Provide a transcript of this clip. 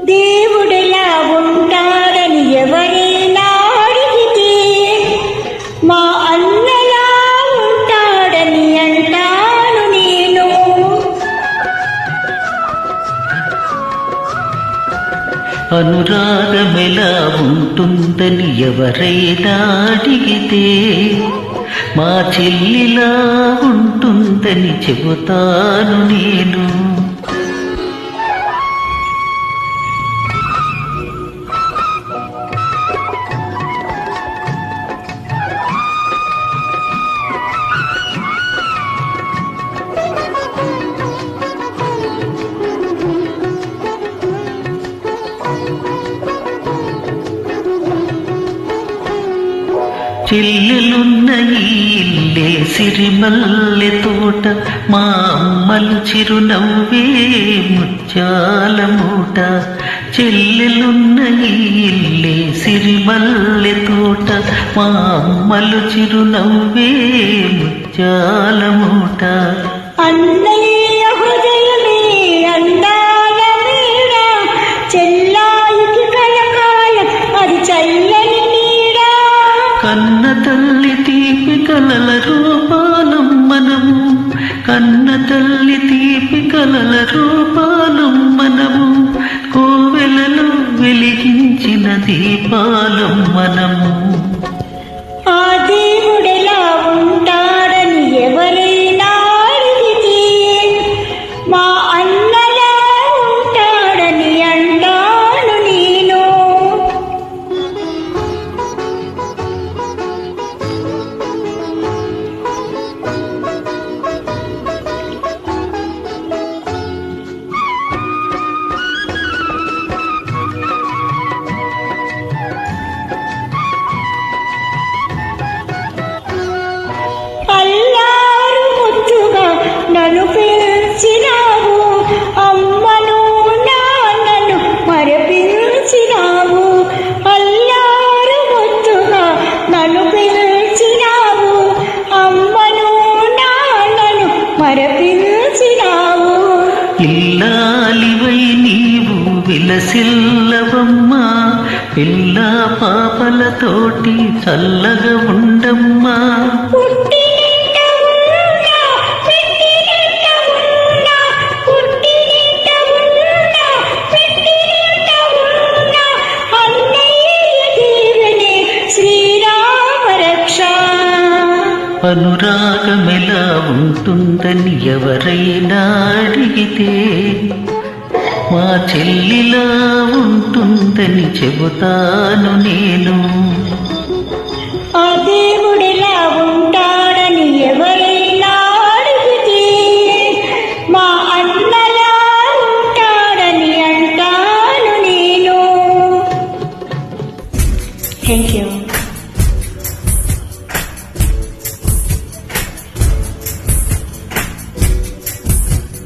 దేవుడెలా ఉంటాడని ఎవరైనా అడిగితే మా అన్నలా ఉంటాడని అంటాను నేను. అనురాగమెలా ఉంటుందని ఎవరైనా అడిగితే మా చెల్లిలా ఉంటుందని చెబుతాను నేను. చెల్లెలున్న ఇల్లే సిరిమల్లె తోట, మా అమ్మలు చిరునవ్వే ముత్యాల మూట. చెల్లెలున్న ఇల్లే సిరిమల్లె తోట, మా అమ్మలు చిరునవ్వే ముత్యాల మూట. అన్నయ్య హృదయమే అందాల మేడ, చెల్లాయికి కలకాల అది చల్లని నీడ. కన్న తల్లి తీపి కలల రూపాలం మనము, కన్న తల్లి తీపి కలల రూపాలం మనము. కోవెలలో వెలిగించిన దీపాలం మనము. ఆ దేవుడెలా ఉంటాడని ఎవరైనా అడిగితే మా అన్నలా ఉంటాడని అంటాను నేను. అల్లారు ముద్దుగా నన్ను పిలిచినావు, అమ్మను నాన్నను మరపించినావు. అల్లారు ముద్దుగా నన్ను పిలిచినావు, అమ్మను నాన్నను మరపించినావు. ఇల్లాలివై నీవు విలసిల్లవమ్మా, పిల్ల పాపలతోటి చల్లగా ఉండమ్మా. పుట్టినింట ఉన్నా, పెట్టినింట ఉన్నా, పుట్టినింట ఉన్నా, పెట్టినింట ఉన్నా, అన్నయ్య దీవెనే శ్రీరామ రక్ష. అనురాగమెలా ఉంటుందని ఎవరైనా అడిగితే మా చెల్లిలా ఉంటుందని చెబుతాను నేను. ఆ దేవుడెలా ఉంటాడని ఎవరైనా అడిగితే మా అన్నలా ఉంటాడని అంటాను నేను. Thank you.